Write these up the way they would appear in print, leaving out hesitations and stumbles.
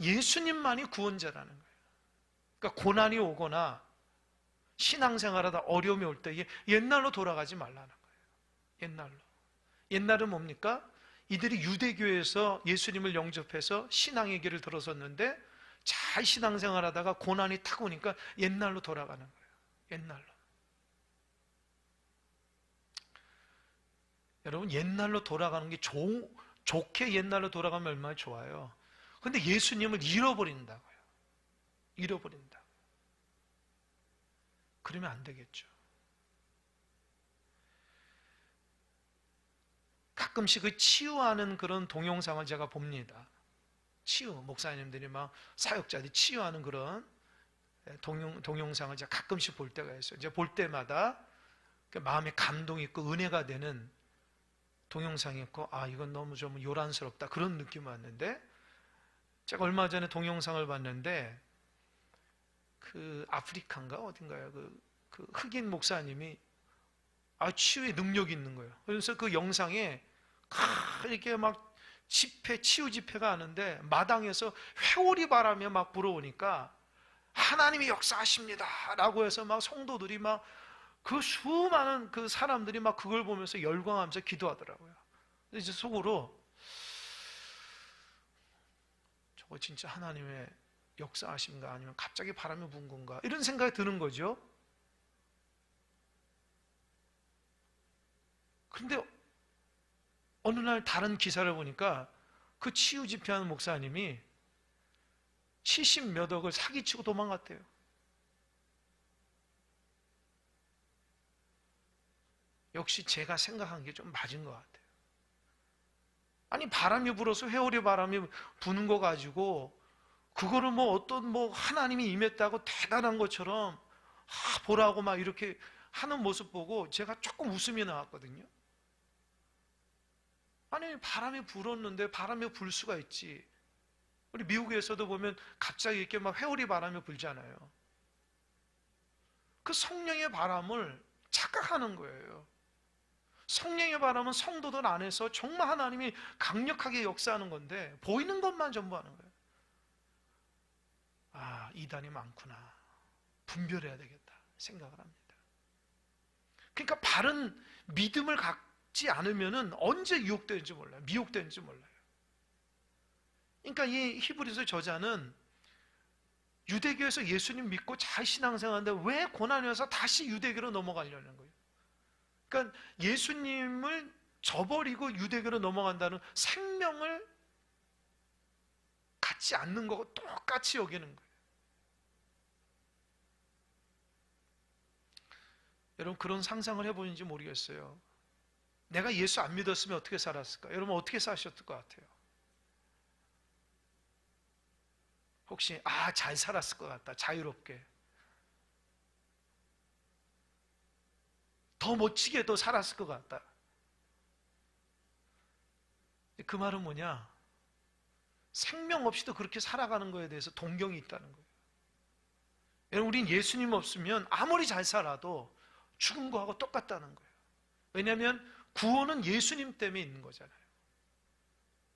예수님만이 구원자라는 거예요. 그러니까 고난이 오거나 신앙생활하다 어려움이 올 때 옛날로 돌아가지 말라는 거예요. 옛날은 뭡니까? 이들이 유대교에서 예수님을 영접해서 신앙의 길을 들어섰는데 잘 신앙생활하다가 고난이 탁 오니까 옛날로 돌아가는 거예요. 옛날로. 여러분, 옛날로 돌아가는 게 좋게 옛날로 돌아가면 얼마나 좋아요. 근데 예수님을 잃어버린다고요. 잃어버린다. 그러면 안 되겠죠. 가끔씩 그 치유하는 그런 동영상을 제가 봅니다. 목사님들이 막 사역자들이 치유하는 그런 동영상을 제가 가끔씩 볼 때가 있어요. 제가 볼 때마다 마음에 감동이 있고 은혜가 되는 동영상이 있고, 이건 너무 좀 요란스럽다, 그런 느낌이 왔는데, 제가 얼마 전에 동영상을 봤는데 그 아프리카인가 어딘가요? 그 흑인 목사님이 치유의 능력이 있는 거예요. 그래서 그 영상에 이렇게 막 치유 집회가 하는데 마당에서 회오리 바람이 막 불어오니까 하나님이 역사하십니다 라고 해서 막 성도들이 막 그 수많은 그 사람들이 막 그걸 보면서 열광하면서 기도하더라고요. 이제 속으로 저거 진짜 하나님의 역사하신가, 아니면 갑자기 바람이 부은 건가, 이런 생각이 드는 거죠. 그런데 어느 날 다른 기사를 보니까 그 치유 집회하는 목사님이 70몇 억을 사기치고 도망갔대요. 역시 제가 생각한 게 좀 맞은 것 같아요. 아니, 바람이 불어서 회오리 바람이 부는 거 가지고 그거를 어떤 하나님이 임했다고 대단한 것처럼 보라고 막 이렇게 하는 모습 보고 제가 조금 웃음이 나왔거든요. 아니, 바람이 불었는데 바람이 불 수가 있지. 우리 미국에서도 보면 갑자기 이렇게 막 회오리 바람이 불잖아요. 그 성령의 바람을 착각하는 거예요. 성령의 바람은 성도들 안에서 정말 하나님이 강력하게 역사하는 건데 보이는 것만 전부 하는 거예요. 이단이 많구나, 분별해야 되겠다 생각을 합니다. 그러니까 바른 믿음을 갖지 않으면 언제 유혹되는지 몰라요. 미혹되는지 몰라요. 그러니까 이 히브리서 저자는 유대교에서 예수님 믿고 잘 신앙생활하는데 왜 고난이 와서 다시 유대교로 넘어가려는 거예요. 그러니까 예수님을 저버리고 유대교로 넘어간다는 생명을 갖지 않는 거고 똑같이 여기는 거예요. 여러분, 그런 상상을 해보는지 모르겠어요. 내가 예수 안 믿었으면 어떻게 살았을까? 여러분, 어떻게 사셨을 것 같아요? 혹시 잘 살았을 것 같다, 자유롭게 더 멋지게도 살았을 것 같다. 그 말은 뭐냐? 생명 없이도 그렇게 살아가는 거에 대해서 동경이 있다는 거예요. 여러분, 우린 예수님 없으면 아무리 잘 살아도 죽은 거하고 똑같다는 거예요. 왜냐하면 구원은 예수님 때문에 있는 거잖아요.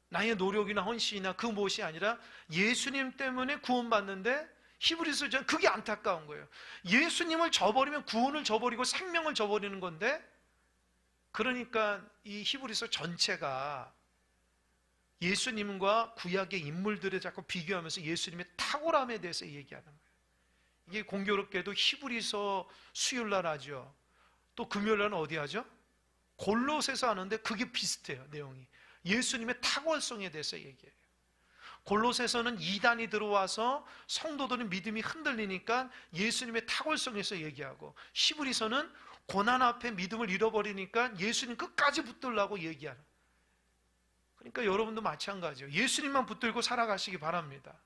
나의 노력이나 헌신이나 그 무엇이 아니라 예수님 때문에 구원받는데, 히브리서는 그게 안타까운 거예요. 예수님을 저버리면 구원을 저버리고 생명을 저버리는 건데, 그러니까 이 히브리서 전체가 예수님과 구약의 인물들을 자꾸 비교하면서 예수님의 탁월함에 대해서 얘기하는 거예요. 이게 공교롭게도 히브리서 수요일날 하죠. 또 금요일날은 어디 하죠? 골로새서 하는데 그게 비슷해요, 내용이. 예수님의 탁월성에 대해서 얘기해요. 골로새서는 이단이 들어와서 성도들은 믿음이 흔들리니까 예수님의 탁월성에서 얘기하고, 히브리서는 고난 앞에 믿음을 잃어버리니까 예수님 끝까지 붙들라고 얘기하는. 그러니까 여러분도 마찬가지예요. 예수님만 붙들고 살아가시기 바랍니다.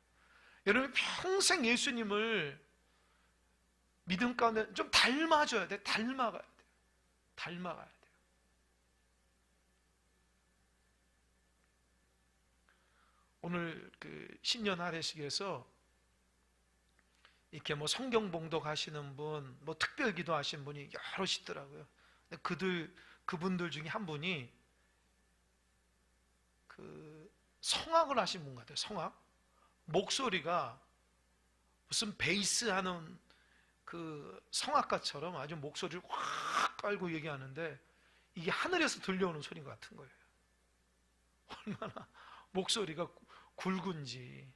여러분, 평생 예수님을 믿음 가운데 좀 닮아줘야 돼. 닮아가야 돼요. 닮아가야 돼요. 오늘 그 신년 할례식에서 이렇게 성경 봉독하시는 분, 특별 기도하신 분이 여럿이더라고요. 그분들 중에 한 분이 그 성악을 하신 분 같아요. 성악. 목소리가 무슨 베이스 하는 그 성악가처럼 아주 목소리를 확 깔고 얘기하는데 이게 하늘에서 들려오는 소리 같은 거예요. 얼마나 목소리가 굵은지.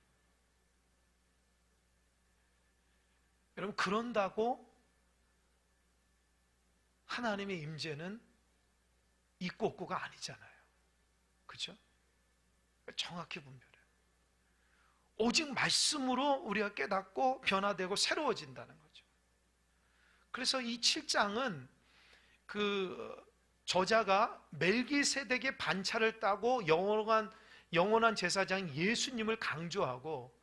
여러분, 그런다고 하나님의 임재는 있고 없고가 아니잖아요. 그렇죠? 정확히 분별해요. 오직 말씀으로 우리가 깨닫고 변화되고 새로워진다는 거죠. 그래서 이 7장은 그 저자가 멜기세덱의 반차를 따고 영원한 제사장 예수님을 강조하고,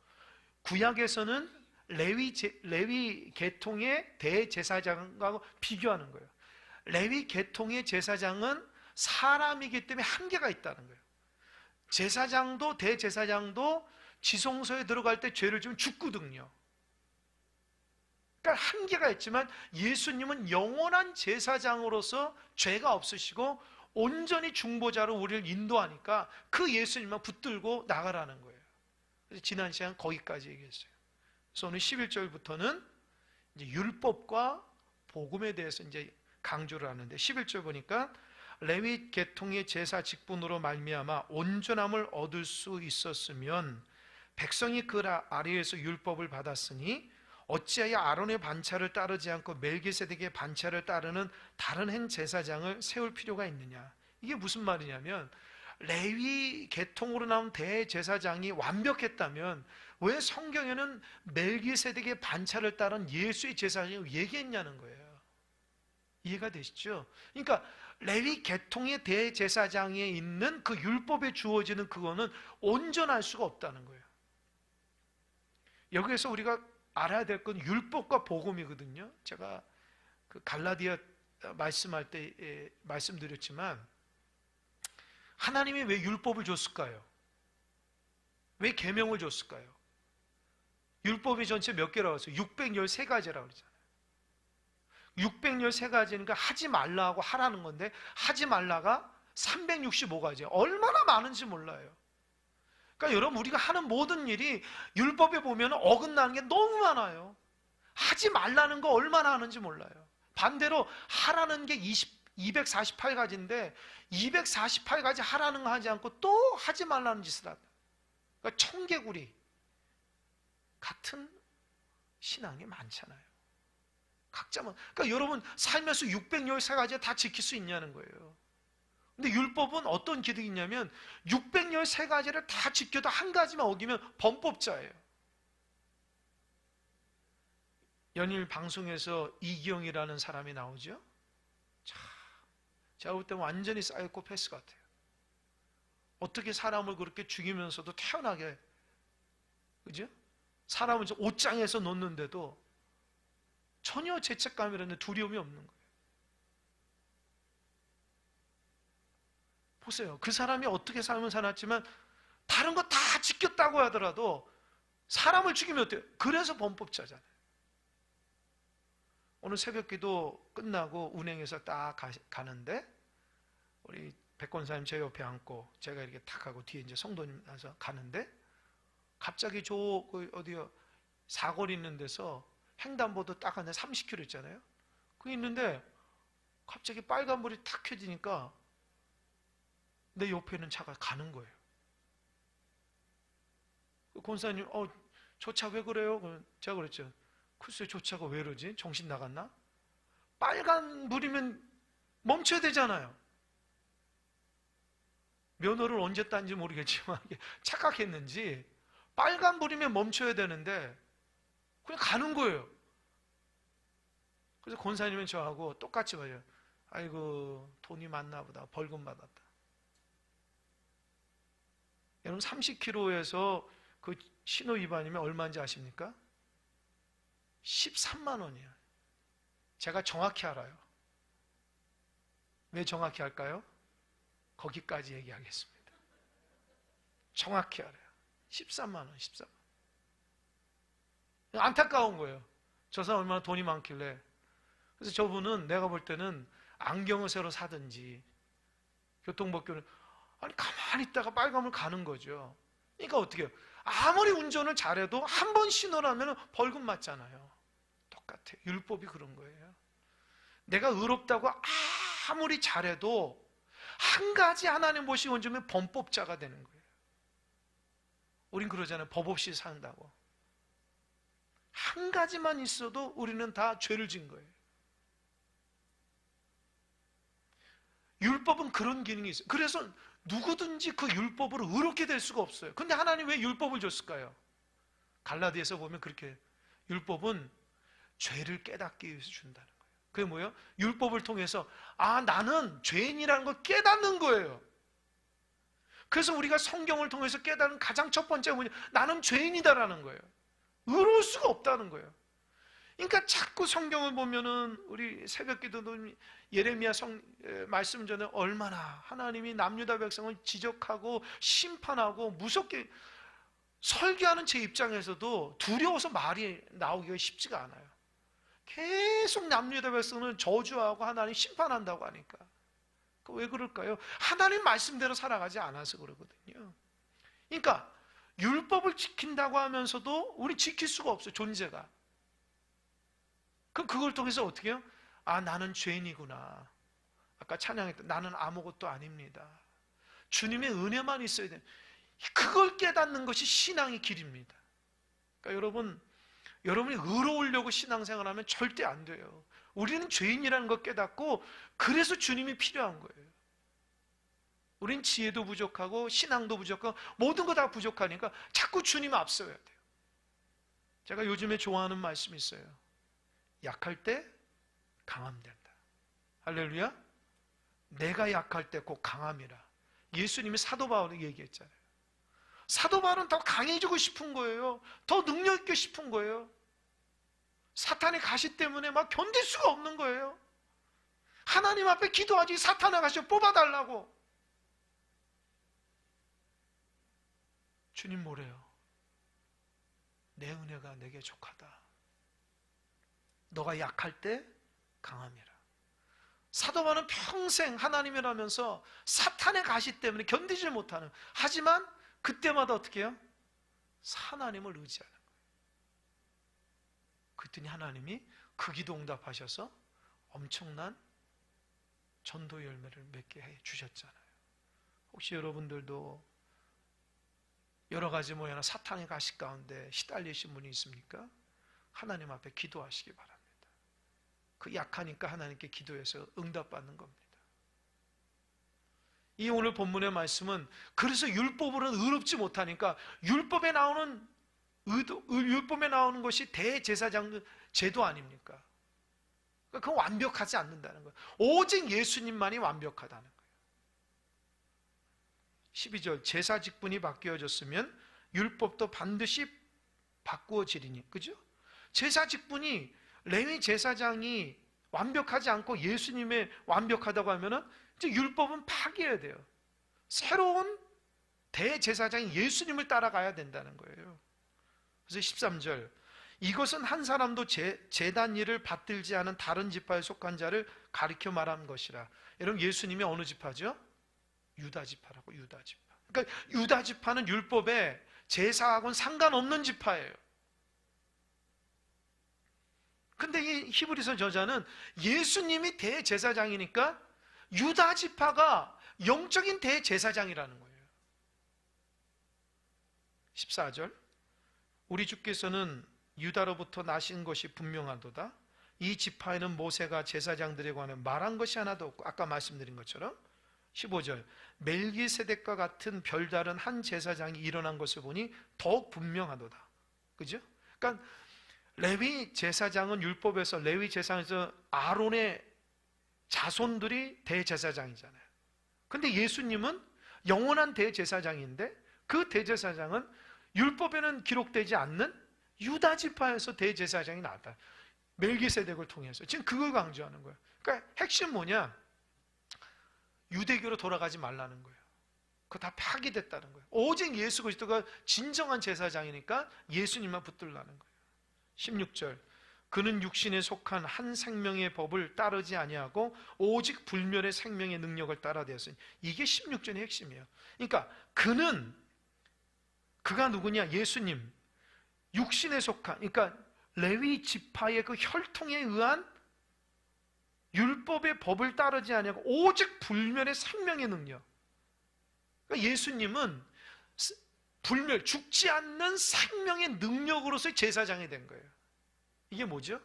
구약에서는 레위 계통의 대제사장과 비교하는 거예요. 레위 계통의 제사장은 사람이기 때문에 한계가 있다는 거예요. 제사장도 대제사장도 지성소에 들어갈 때 죄를 지으면 죽거든요. 그러니까 한계가 있지만 예수님은 영원한 제사장으로서 죄가 없으시고 온전히 중보자로 우리를 인도하니까 그 예수님만 붙들고 나가라는 거예요. 그래서 지난 시간 거기까지 얘기했어요. 그래서 오늘 11절부터는 이제 율법과 복음에 대해서 이제 강조를 하는데, 11절 보니까 레위 계통의 제사 직분으로 말미암아 온전함을 얻을 수 있었으면 백성이 그 아래에서 율법을 받았으니 어찌하여 아론의 반차를 따르지 않고 멜기세덱의 반차를 따르는 다른 행 제사장을 세울 필요가 있느냐. 이게 무슨 말이냐면, 레위 계통으로 나온 대제사장이 완벽했다면 왜 성경에는 멜기세덱의 반차를 따른 예수의 제사장을 얘기했냐는 거예요. 이해가 되시죠? 그러니까 레위 계통의 대제사장에 있는 그 율법에 주어지는 그거는 온전할 수가 없다는 거예요. 여기에서 우리가 알아야 될 건 율법과 복음이거든요. 제가 그 갈라디아 말씀할 때 말씀드렸지만, 하나님이 왜 율법을 줬을까요? 왜 계명을 줬을까요? 율법이 전체 몇 개라고 했어요? 613가지라고 그러잖아요. 613가지니까 하지 말라고 하라는 건데, 하지 말라가 365가지. 얼마나 많은지 몰라요. 그러니까 여러분, 우리가 하는 모든 일이 율법에 보면 어긋나는 게 너무 많아요. 하지 말라는 거 얼마나 하는지 몰라요. 반대로 하라는 게 248가지인데 248가지 하라는 거 하지 않고 또 하지 말라는 짓을 한다. 그러니까 청개구리 같은 신앙이 많잖아요. 각자만. 그러니까 여러분 살면서 613가지 다 지킬 수 있냐는 거예요. 근데 율법은 어떤 기득이 있냐면 613가지를 다 지켜도 한 가지만 어기면 범법자예요. 연일 방송에서 이기영이라는 사람이 나오죠. 자, 제가 볼 때 완전히 사이코패스 같아요. 어떻게 사람을 그렇게 죽이면서도 태어나게, 그죠? 사람을 옷장에서 놓는데도 전혀 죄책감이라는 두려움이 없는 거예요. 보세요. 그 사람이 어떻게 살면 살았지만 다른 거 다 지켰다고 하더라도 사람을 죽이면 어때요? 그래서 범법자잖아요. 오늘 새벽기도 끝나고 운행해서 딱 가는데 우리 백권사님 제 옆에 앉고 제가 이렇게 탁 하고 뒤에 이제 성도님 나서 가는데 갑자기 어디요 사거리 있는 데서 횡단보도 딱 하는데 30km 있잖아요. 그 있는데 갑자기 빨간불이 탁 켜지니까 내 옆에 있는 차가 가는 거예요. 권사님, 저 차 왜 그래요? 제가 그랬죠. 글쎄, 저 차가 왜 이러지? 정신 나갔나? 빨간불이면 멈춰야 되잖아요. 면허를 언제 딴지 모르겠지만 착각했는지 빨간불이면 멈춰야 되는데 그냥 가는 거예요. 그래서 권사님은 저하고 똑같이 말해요. 아이고, 돈이 많나 보다. 벌금 받았다. 여러분 30km에서 그 신호 위반이면 얼마인지 아십니까? 13만 원이에요. 제가 정확히 알아요. 왜 정확히 할까요? 거기까지 얘기하겠습니다. 정확히 알아요. 13만 원, 13만 원. 안타까운 거예요. 저 사람 얼마나 돈이 많길래. 그래서 저분은 내가 볼 때는 안경을 새로 사든지 교통법규는 아니 가만히 있다가 빨간불 가는 거죠. 그러니까 어떻게 해요? 아무리 운전을 잘해도 한 번 신호라면 벌금 맞잖아요. 똑같아요. 율법이 그런 거예요. 내가 의롭다고 아무리 잘해도 한 가지 하나님 보시 원점에 범법자가 되는 거예요. 우린 그러잖아요. 법 없이 산다고. 한 가지만 있어도 우리는 다 죄를 진 거예요. 율법은 그런 기능이 있어요. 그래서 누구든지 그 율법으로 의롭게 될 수가 없어요. 근데 하나님 왜 율법을 줬을까요? 갈라디아서 보면 그렇게 율법은 죄를 깨닫기 위해서 준다는 거예요. 그게 뭐예요? 율법을 통해서 나는 죄인이라는 걸 깨닫는 거예요. 그래서 우리가 성경을 통해서 깨닫는 가장 첫 번째가 뭐냐? 나는 죄인이다라는 거예요. 의로울 수가 없다는 거예요. 그러니까 자꾸 성경을 보면은 우리 새벽기도도 예레미야 말씀 전에 얼마나 하나님이 남유다 백성을 지적하고 심판하고 무섭게 설교하는 제 입장에서도 두려워서 말이 나오기가 쉽지가 않아요. 계속 남유다 백성을 저주하고 하나님 심판한다고 하니까. 왜 그럴까요? 하나님 말씀대로 살아가지 않아서 그러거든요. 그러니까 율법을 지킨다고 하면서도 우리 지킬 수가 없어요. 존재가. 그럼 그걸 통해서 어떻게 해요? 나는 죄인이구나. 아까 찬양했던 나는 아무것도 아닙니다. 주님의 은혜만 있어야 돼요. 그걸 깨닫는 것이 신앙의 길입니다. 그러니까 여러분이 의로우려고 신앙생활하면 절대 안 돼요. 우리는 죄인이라는 걸 깨닫고 그래서 주님이 필요한 거예요. 우린 지혜도 부족하고 신앙도 부족하고 모든 거 다 부족하니까 자꾸 주님 앞서야 돼요. 제가 요즘에 좋아하는 말씀이 있어요. 약할 때 강함 된다. 할렐루야. 내가 약할 때 꼭 강함이라. 예수님이 사도 바울에게 얘기했잖아요. 사도 바울은 더 강해지고 싶은 거예요. 더 능력 있게 싶은 거예요. 사탄의 가시 때문에 막 견딜 수가 없는 거예요. 하나님 앞에 기도하지 사탄의 가시 뽑아달라고. 주님 뭐래요? 내 은혜가 내게 족하다. 너가 약할 때 강함이라. 사도 바울은 평생 하나님이라면서 사탄의 가시 때문에 견디지 못하는, 하지만 그때마다 어떻게 해요? 하나님을 의지하는 거예요. 그랬더니 하나님이 그 기도 응답하셔서 엄청난 전도 열매를 맺게 해 주셨잖아요. 혹시 여러분들도 여러 가지 모양의 사탄의 가시 가운데 시달리신 분이 있습니까? 하나님 앞에 기도하시기 바랍니다. 그 약하니까 하나님께 기도해서 응답받는 겁니다. 이 오늘 본문의 말씀은 그래서 율법으로는 의롭지 못하니까 율법에 나오는 것이 대제사장 제도 아닙니까? 그건 완벽하지 않는다는 거예요. 오직 예수님만이 완벽하다는 거예요. 12절 제사 직분이 바뀌어졌으면 율법도 반드시 바꾸어지리니, 그죠? 제사 직분이 레위 제사장이 완벽하지 않고 예수님의 완벽하다고 하면은 이제 율법은 파기해야 돼요. 새로운 대제사장이 예수님을 따라가야 된다는 거예요. 그래서 13절 이것은 한 사람도 제단 일을 받들지 않은 다른 지파에 속한 자를 가리켜 말한 것이라. 여러분 예수님이 어느 지파죠? 유다 지파라고. 유다 지파. 그러니까 유다 지파는 율법에 제사하고는 상관없는 지파예요. 근데 이 히브리서 저자는 예수님이 대제사장이니까 유다 지파가 영적인 대제사장이라는 거예요. 14절 우리 주께서는 유다로부터 나신 것이 분명하도다. 이 지파에는 모세가 제사장들에 관해 말한 것이 하나도 없고, 아까 말씀드린 것처럼 15절 멜기세덱과 같은 별다른 한 제사장이 일어난 것을 보니 더욱 분명하도다. 그죠? 그러니까 레위 제사장은 율법에서 레위 제사장에서 아론의 자손들이 대제사장이잖아요. 근데 예수님은 영원한 대제사장인데 그 대제사장은 율법에는 기록되지 않는 유다 지파에서 대제사장이 나왔다. 멜기세덱을 통해서. 지금 그걸 강조하는 거예요. 그러니까 핵심 뭐냐? 유대교로 돌아가지 말라는 거예요. 그거 다 파기됐다는 거예요. 오직 예수 그리스도가 진정한 제사장이니까 예수님만 붙들라는 거예요. 16절 그는 육신에 속한 한 생명의 법을 따르지 아니하고 오직 불멸의 생명의 능력을 따라 되었으니, 이게 16절의 핵심이에요. 그러니까 그는 그가 누구냐? 예수님. 육신에 속한, 그러니까 레위 지파의 그 혈통에 의한 율법의 법을 따르지 아니하고 오직 불멸의 생명의 능력. 그러니까 예수님은 불멸, 죽지 않는 생명의 능력으로서 제사장이 된 거예요. 이게 뭐죠?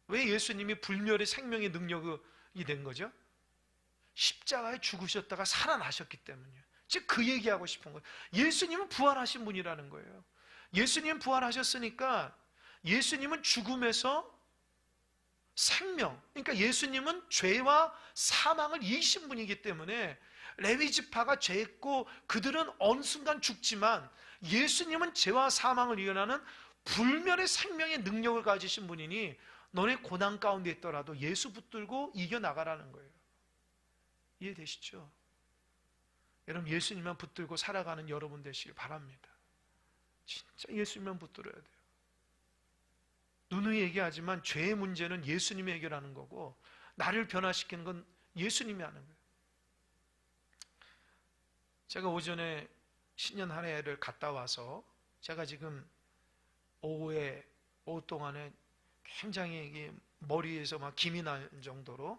왜 예수님이 불멸의 생명의 능력이 된 거죠? 십자가에 죽으셨다가 살아나셨기 때문이에요. 즉 그 얘기하고 싶은 거예요. 예수님은 부활하신 분이라는 거예요. 예수님 부활하셨으니까 예수님은 죽음에서 생명, 그러니까 예수님은 죄와 사망을 이기신 분이기 때문에 레위 지파가 죄했고 그들은 어느 순간 죽지만 예수님은 죄와 사망을 이겨나는 불멸의 생명의 능력을 가지신 분이니 너네 고난 가운데 있더라도 예수 붙들고 이겨나가라는 거예요. 이해되시죠? 여러분, 예수님만 붙들고 살아가는 여러분 되시길 바랍니다. 진짜 예수님만 붙들어야 돼요. 누누이 얘기하지만 죄의 문제는 예수님이 해결하는 거고 나를 변화시키는 건 예수님이 하는 거예요. 제가 오전에 신년 한 해를 갔다 와서 제가 지금 오후 동안에 굉장히 이게 머리에서 막 김이 날 정도로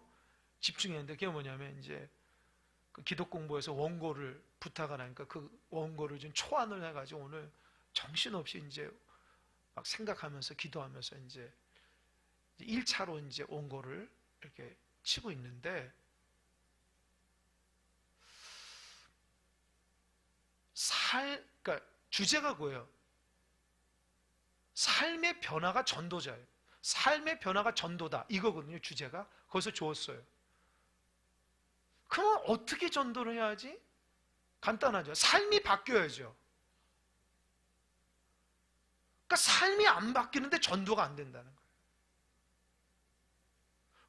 집중했는데 그게 뭐냐면 이제 그 기독 공부에서 원고를 부탁을 하니까 그 원고를 좀 초안을 해가지고 오늘 정신없이 이제 막 생각하면서 기도하면서 이제 1차로 이제 원고를 이렇게 치고 있는데 그러니까 주제가 뭐예요? 삶의 변화가 전도자예요. 삶의 변화가 전도다 이거거든요. 주제가 거기서 좋았어요. 그럼 어떻게 전도를 해야지? 간단하죠. 삶이 바뀌어야죠. 그러니까 삶이 안 바뀌는데 전도가 안 된다는 거예요.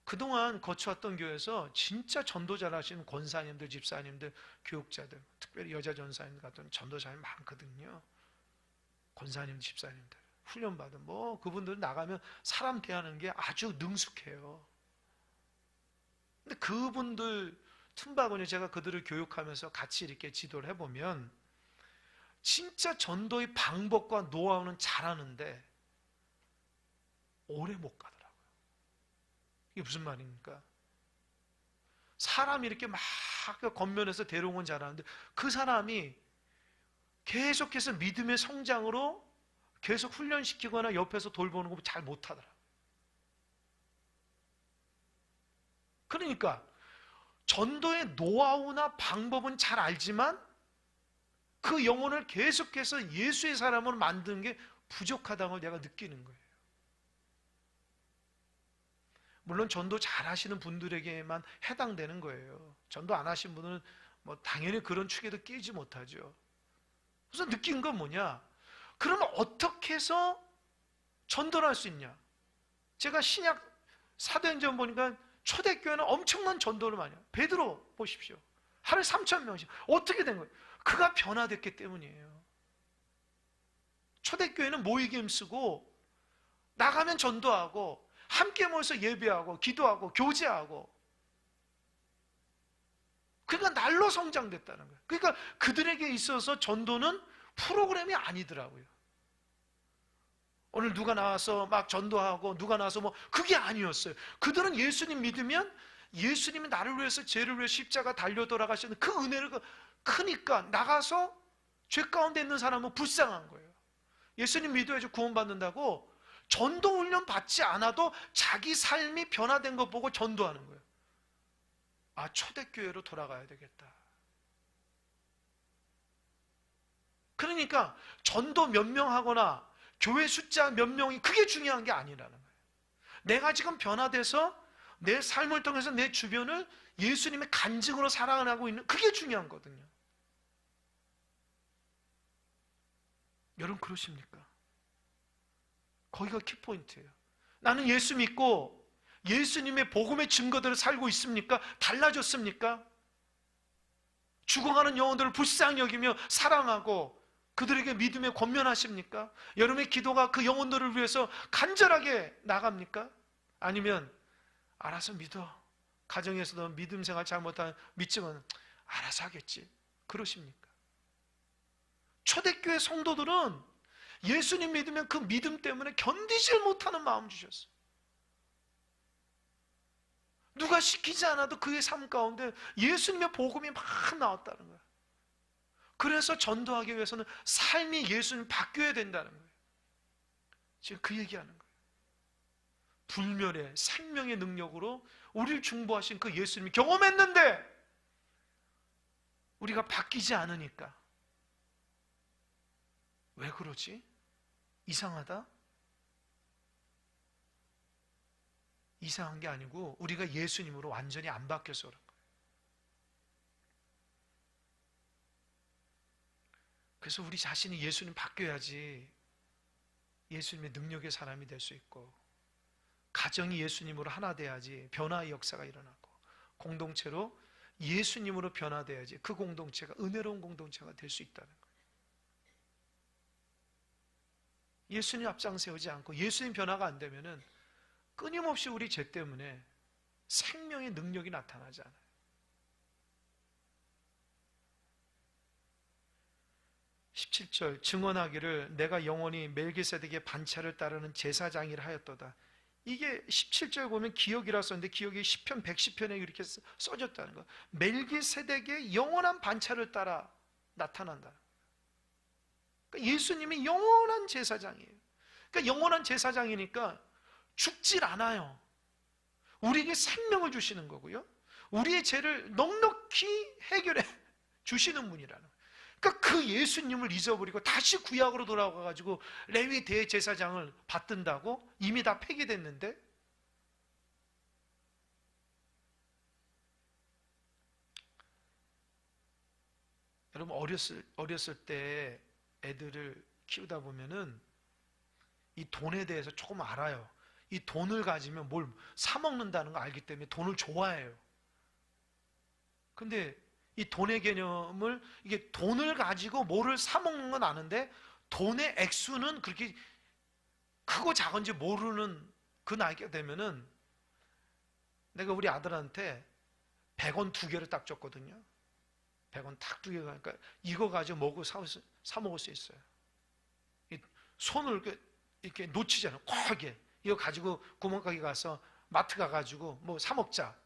그동안 거쳐왔던 교회에서 진짜 전도 잘하시는 권사님들, 집사님들, 교육자들, 특별히 여자 전사님 같은 전도자님 많거든요. 권사님, 집사님들 훈련받은 그분들 나가면 사람 대하는 게 아주 능숙해요. 근데 그분들 틈바구니 제가 그들을 교육하면서 같이 이렇게 지도를 해보면 진짜 전도의 방법과 노하우는 잘하는데 오래 못 가더라고요. 이게 무슨 말입니까? 사람이 이렇게 막 겉면에서 데려온 건 잘하는데 그 사람이 계속해서 믿음의 성장으로 계속 훈련시키거나 옆에서 돌보는 거 잘 못하더라고요. 그러니까 전도의 노하우나 방법은 잘 알지만 그 영혼을 계속해서 예수의 사람으로 만드는 게 부족하다는 걸 내가 느끼는 거예요. 물론 전도 잘 하시는 분들에게만 해당되는 거예요. 전도 안 하신 분은 당연히 그런 축에도 끼지 못하죠. 그래서 느낀 건 뭐냐? 그러면 어떻게 해서 전도를 할 수 있냐? 제가 신약 사도행전 보니까 초대교회는 엄청난 전도를 많이 해요. 베드로 보십시오. 하루에 3,000명씩. 어떻게 된 거예요? 그가 변화됐기 때문이에요. 초대교회는 모이기 힘쓰고 나가면 전도하고 함께 모여서 예배하고 기도하고 교제하고 그러니까 날로 성장됐다는 거예요. 그러니까 그들에게 있어서 전도는 프로그램이 아니더라고요. 오늘 누가 나와서 막 전도하고 누가 나와서 그게 아니었어요. 그들은 예수님 믿으면 예수님이 나를 위해서 죄를 위해 십자가 달려 돌아가시는 그 은혜를 크니까 나가서 죄 가운데 있는 사람은 불쌍한 거예요. 예수님 믿어야지 구원받는다고 전도 훈련 받지 않아도 자기 삶이 변화된 거 보고 전도하는 거예요. 아, 초대교회로 돌아가야 되겠다. 그러니까 전도 몇 명 하거나 교회 숫자 몇 명이 그게 중요한 게 아니라는 거예요. 내가 지금 변화돼서 내 삶을 통해서 내 주변을 예수님의 간증으로 사랑을 하고 있는 그게 중요한 거거든요. 여러분 그러십니까? 거기가 키포인트예요. 나는 예수 믿고 예수님의 복음의 증거들을 살고 있습니까? 달라졌습니까? 죽어가는 영혼들을 불쌍히 여기며 사랑하고 그들에게 믿음에 권면하십니까? 여러분의 기도가 그 영혼들을 위해서 간절하게 나갑니까? 아니면 알아서 믿어. 가정에서도 믿음 생활 잘못하면 믿지만 알아서 하겠지. 그러십니까? 초대교회 성도들은 예수님 믿으면 그 믿음 때문에 견디질 못하는 마음 주셨어요. 누가 시키지 않아도 그의 삶 가운데 예수님의 복음이 막 나왔다는 거예요. 그래서 전도하기 위해서는 삶이 예수님 바뀌어야 된다는 거예요. 지금 그 얘기하는 거예요. 불멸의 생명의 능력으로 우리를 중보하신 그 예수님이 경험했는데 우리가 바뀌지 않으니까 왜 그러지? 이상하다? 이상한 게 아니고 우리가 예수님으로 완전히 안 바뀌어서 그런 거예요. 그래서 우리 자신이 예수님 바뀌어야지 예수님의 능력의 사람이 될 수 있고, 가정이 예수님으로 하나 돼야지 변화의 역사가 일어나고, 공동체로 예수님으로 변화돼야지 그 공동체가 은혜로운 공동체가 될 수 있다는 거예요. 예수님 앞장 세우지 않고 예수님 변화가 안 되면은 끊임없이 우리 죄 때문에 생명의 능력이 나타나지 않아요. 17절 증언하기를 내가 영원히 멜기세덱의 반차를 따르는 제사장이라 하였도다. 이게 17절 보면 기억이라 썼는데 기억이 시편 110편에 이렇게 써졌다는 거예요. 멜기세덱의 영원한 반차를 따라 나타난다. 그러니까 예수님이 영원한 제사장이에요. 그러니까 영원한 제사장이니까 죽질 않아요. 우리에게 생명을 주시는 거고요, 우리의 죄를 넉넉히 해결해 주시는 분이라는 거예요. 그러니까 그 예수님을 잊어버리고 다시 구약으로 돌아가가지고 레위 대제사장을 받든다고? 이미 다 폐기됐는데? 여러분 어렸을 때 애들을 키우다 보면은 이 돈에 대해서 조금 알아요. 이 돈을 가지면 뭘 사먹는다는 거 알기 때문에 돈을 좋아해요. 근데 이 돈의 개념을, 이게 돈을 가지고 뭐를 사먹는 건 아는데 돈의 액수는 그렇게 크고 작은지 모르는 그 나이가 되면은, 내가 우리 아들한테 100원 2개를 딱 줬거든요. 100원 딱 2개가, 그러니까 이거 가지고 먹고 사 먹을 수 있어요. 손을 이렇게 놓치잖아요. 꽉하게. 이거 가지고 구멍가게 가서 마트 가가지고 뭐 사 먹자.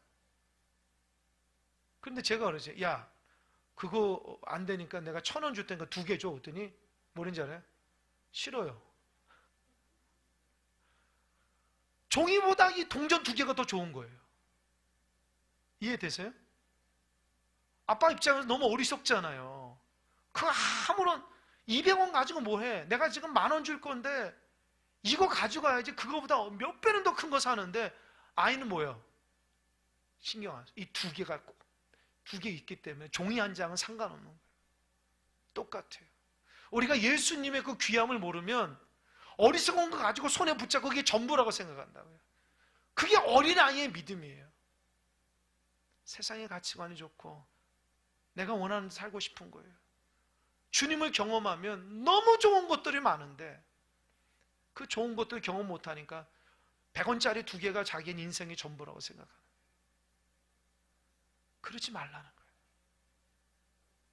근데 제가 그러지, 야, 그거 안 되니까 내가 1,000원 줄 테니까 2개 줘. 그랬더니 뭐랬는지 알아요? 싫어요. 종이보다 이 동전 2개가 더 좋은 거예요. 이해되세요? 아빠 입장에서 너무 어리석잖아요. 그 아무런 200원 가지고 뭐 해? 내가 지금 10,000원 줄 건데 이거 가져가야지. 그거보다 몇 배는 더 큰 거 사는데, 아이는 뭐예요? 신경 안 써. 이 2개가 꼭 2개 있기 때문에 종이 한 장은 상관없는 거예요. 똑같아요. 우리가 예수님의 그 귀함을 모르면 어리석은 거 가지고 손에 붙잡고 그게 전부라고 생각한다고요. 그게 어린아이의 믿음이에요. 세상의 가치관이 좋고 내가 원하는 데 살고 싶은 거예요. 주님을 경험하면 너무 좋은 것들이 많은데 그 좋은 것들을 경험 못하니까 100원짜리 2개가 자기의 인생의 전부라고 생각하는 거예요. 그러지 말라는 거예요.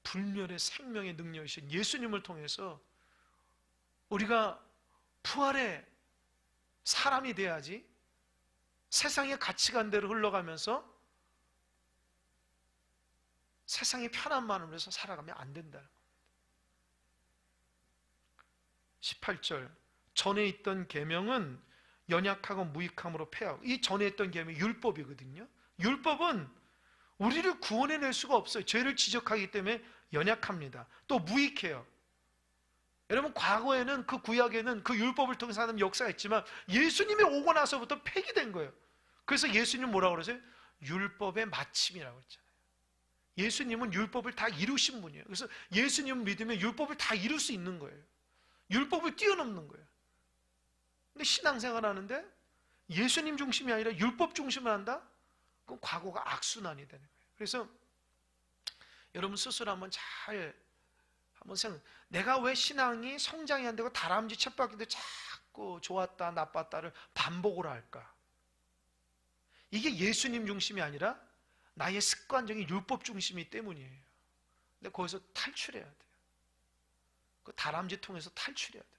불멸의 생명의 능력이신 예수님을 통해서 우리가 부활의 사람이 돼야지 세상의 가치관대로 흘러가면서 세상의 편안만을 위해서 살아가면 안 된다는 겁니다. 18절 전에 있던 계명은 연약하고 무익함으로 폐하고, 이 전에 있던 계명이 율법이거든요. 율법은 우리를 구원해낼 수가 없어요. 죄를 지적하기 때문에 연약합니다. 또 무익해요. 여러분 과거에는 그 구약에는 그 율법을 통해서 하는 역사가 있지만 예수님이 오고 나서부터 폐기된 거예요. 그래서 예수님 뭐라고 그러세요? 율법의 마침이라고 했잖아요. 예수님은 율법을 다 이루신 분이에요. 그래서 예수님을 믿으면 율법을 다 이룰 수 있는 거예요. 율법을 뛰어넘는 거예요. 근데 신앙생활 하는데 예수님 중심이 아니라 율법 중심을 한다? 그럼 과거가 악순환이 되는 거예요. 그래서 여러분 스스로 한번 생각, 내가 왜 신앙이 성장이 안 되고 다람쥐 쳇바퀴도 자꾸 좋았다 나빴다를 반복을 할까? 이게 예수님 중심이 아니라 나의 습관적인 율법 중심이기 때문이에요. 근데 거기서 탈출해야 돼요. 그 다람쥐통에서 탈출해야 됩니다.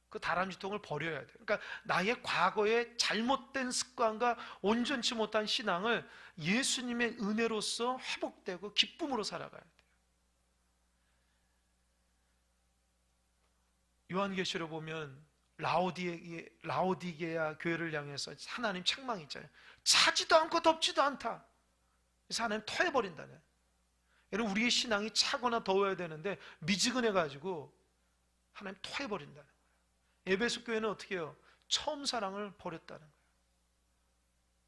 그 다람쥐통을 버려야 돼요. 그러니까 나의 과거의 잘못된 습관과 온전치 못한 신앙을 예수님의 은혜로서 회복되고 기쁨으로 살아가야 돼요. 요한계시록 보면 라오디게아 교회를 향해서 하나님 책망이 있잖아요. 차지도 않고 덥지도 않다. 그래서 하나님 토해버린다네. 여러분, 우리의 신앙이 차거나 더워야 되는데 미지근해가지고 하나님 토해버린다는 거예요. 에베소 교회는 어떻게 해요? 처음 사랑을 버렸다는 거예요.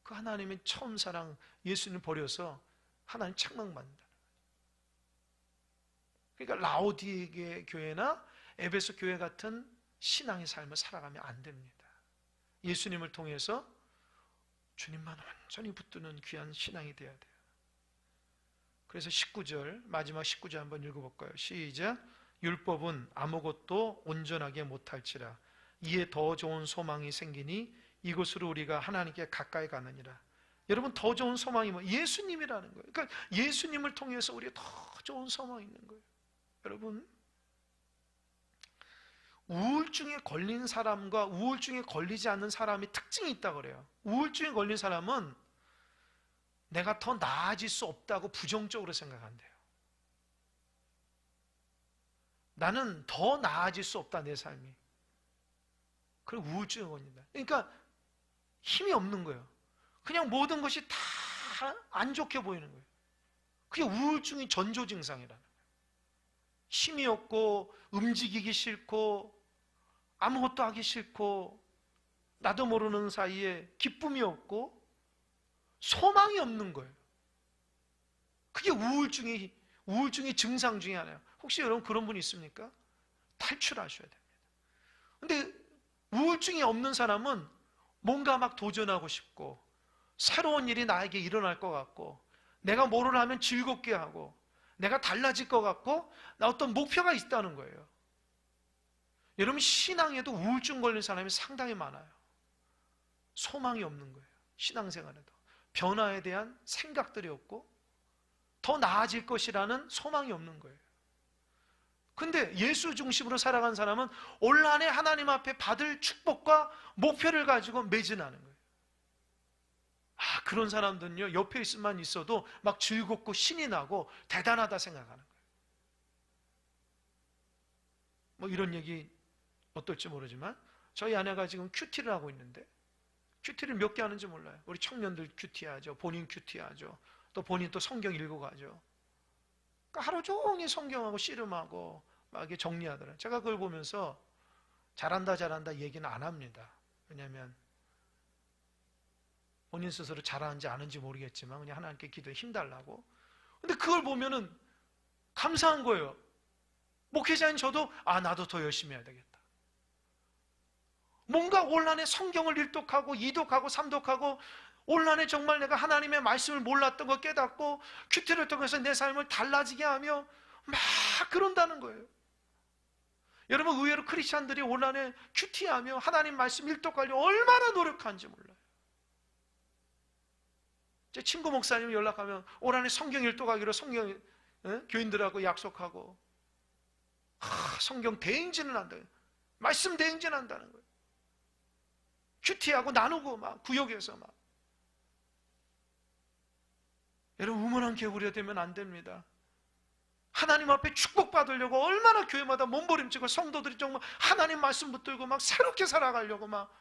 그 하나님의 처음 사랑 예수님 버려서 하나님 책망받는다는 거예요. 그러니까 라오디게 교회나 에베소 교회 같은 신앙의 삶을 살아가면 안 됩니다. 예수님을 통해서 주님만 완전히 붙드는 귀한 신앙이 되어야 돼요. 그래서 19절, 마지막 19절 한번 읽어볼까요? 시작. 율법은 아무것도 온전하게 못할지라 이에 더 좋은 소망이 생기니 이곳으로 우리가 하나님께 가까이 가느니라. 여러분, 더 좋은 소망이 뭐? 예수님이라는 거예요. 그러니까 예수님을 통해서 우리가 더 좋은 소망이 있는 거예요. 여러분, 우울증에 걸린 사람과 우울증에 걸리지 않는 사람이 특징이 있다고 그래요. 우울증에 걸린 사람은 내가 더 나아질 수 없다고 부정적으로 생각한대요. 나는 더 나아질 수 없다, 내 삶이. 그리고 우울증에 걸린다. 그러니까 힘이 없는 거예요. 그냥 모든 것이 다 안 좋게 보이는 거예요. 그게 우울증이 전조 증상이라는 거예요. 힘이 없고 움직이기 싫고 아무것도 하기 싫고 나도 모르는 사이에 기쁨이 없고 소망이 없는 거예요. 그게 우울증의 증상 중에 하나예요. 혹시 여러분 그런 분 있습니까? 탈출하셔야 됩니다. 근데 우울증이 없는 사람은 뭔가 막 도전하고 싶고 새로운 일이 나에게 일어날 것 같고 내가 뭐를 하면 즐겁게 하고 내가 달라질 것 같고 나 어떤 목표가 있다는 거예요. 여러분, 신앙에도 우울증 걸린 사람이 상당히 많아요. 소망이 없는 거예요. 신앙생활에도 변화에 대한 생각들이 없고 더 나아질 것이라는 소망이 없는 거예요. 근데 예수 중심으로 살아간 사람은 올 한해 하나님 앞에 받을 축복과 목표를 가지고 매진하는 거예요. 그런 사람들은요, 옆에 있으면 있어도 막 즐겁고 신이 나고 대단하다 생각하는 거예요. 뭐 이런 얘기 어떨지 모르지만 저희 아내가 지금 큐티를 하고 있는데 큐티를 몇 개 하는지 몰라요. 우리 청년들 큐티하죠. 본인 큐티하죠. 또 본인 또 성경 읽어가죠. 그러니까 하루 종일 성경하고 씨름하고 막 이렇게 정리하더라고요. 제가 그걸 보면서 잘한다 얘기는 안 합니다. 왜냐하면 본인 스스로 잘하는지 아는지 모르겠지만 그냥 하나님께 기도에 힘달라고. 근데 그걸 보면은 감사한 거예요. 목회자인 저도 나도 더 열심히 해야 되겠다. 뭔가 올 한해 성경을 일독하고 이독하고 삼독하고 올 한해 정말 내가 하나님의 말씀을 몰랐던 거 깨닫고 큐티를 통해서 내 삶을 달라지게 하며 막 그런다는 거예요. 여러분, 의외로 크리스찬들이 올 한해 큐티하며 하나님 말씀 일독하려고 얼마나 노력하는지 몰라요. 제 친구 목사님 연락하면 올 한해 성경 일독하기로 교인들하고 약속하고 성경 대행진을 한다고요. 말씀 대행진 한다는 거예요. 큐티하고 나누고 막 구역에서 막. 여러분, 우문한 개구리가 되면 안 됩니다. 하나님 앞에 축복받으려고 얼마나 교회마다 몸부림치고 성도들이 정말 하나님 말씀 붙들고 막 새롭게 살아가려고 막.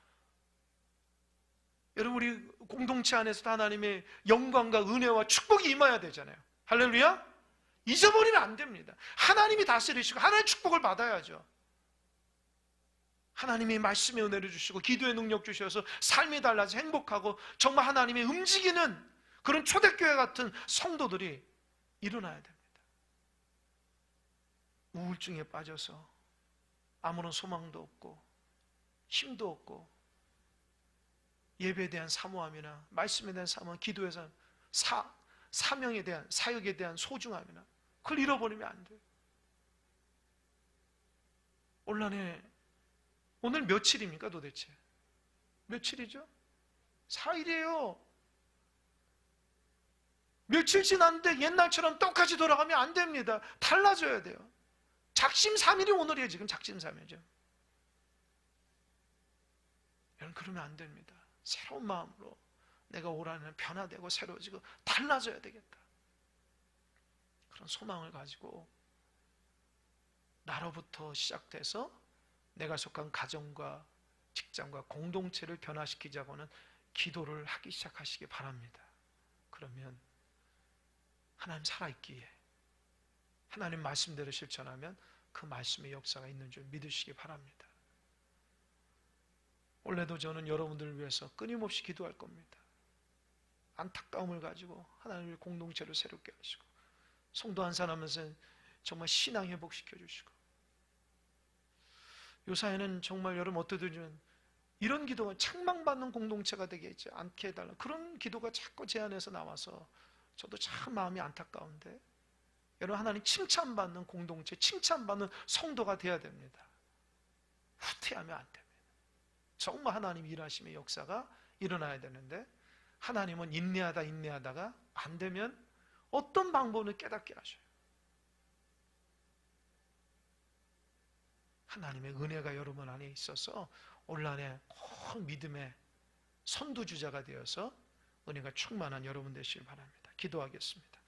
여러분, 우리 공동체 안에서도 하나님의 영광과 은혜와 축복이 임해야 되잖아요. 할렐루야. 잊어버리면 안 됩니다. 하나님이 다스리시고 하나님의 축복을 받아야죠. 하나님이 말씀의 은혜를 주시고 기도의 능력 주셔서 삶이 달라져 행복하고 정말 하나님의 움직이는 그런 초대교회 같은 성도들이 일어나야 됩니다. 우울증에 빠져서 아무런 소망도 없고 힘도 없고 예배에 대한 사모함이나 말씀에 대한 사모함, 기도에 대한 사명에 대한 사역에 대한 소중함이나 그걸 잃어버리면 안 돼요. 올 한해 오늘 며칠입니까 도대체? 며칠이죠? 4일이에요. 며칠 지났는데 옛날처럼 똑같이 돌아가면 안 됩니다. 달라져야 돼요. 작심삼일이 오늘이에요. 지금 작심삼일이죠. 여러분, 그러면 안 됩니다. 새로운 마음으로 내가 올 한해는 변화되고 새로워지고 달라져야 되겠다. 그런 소망을 가지고 나로부터 시작돼서 내가 속한 가정과 직장과 공동체를 변화시키자고 하는 기도를 하기 시작하시기 바랍니다. 그러면 하나님 살아있기에 하나님 말씀대로 실천하면 그 말씀의 역사가 있는 줄 믿으시기 바랍니다. 올해도 저는 여러분들을 위해서 끊임없이 기도할 겁니다. 안타까움을 가지고 하나님의 공동체를 새롭게 하시고 성도 한 사람에서 정말 신앙 회복시켜 주시고, 요사이는 정말 여러분 어떠든 이런 기도가 책망받는 공동체가 되지 않게 해달라, 그런 기도가 자꾸 제 안에서 나와서 저도 참 마음이 안타까운데, 여러분 하나님 칭찬받는 공동체, 칭찬받는 성도가 되어야 됩니다. 후퇴하면 안 됩니다. 정말 하나님 일하심의 역사가 일어나야 되는데, 하나님은 인내하다가 안 되면 어떤 방법을 깨닫게 하셔요. 하나님의 은혜가 여러분 안에 있어서 올 한해 꼭 믿음의 선두주자가 되어서 은혜가 충만한 여러분 되시길 바랍니다. 기도하겠습니다.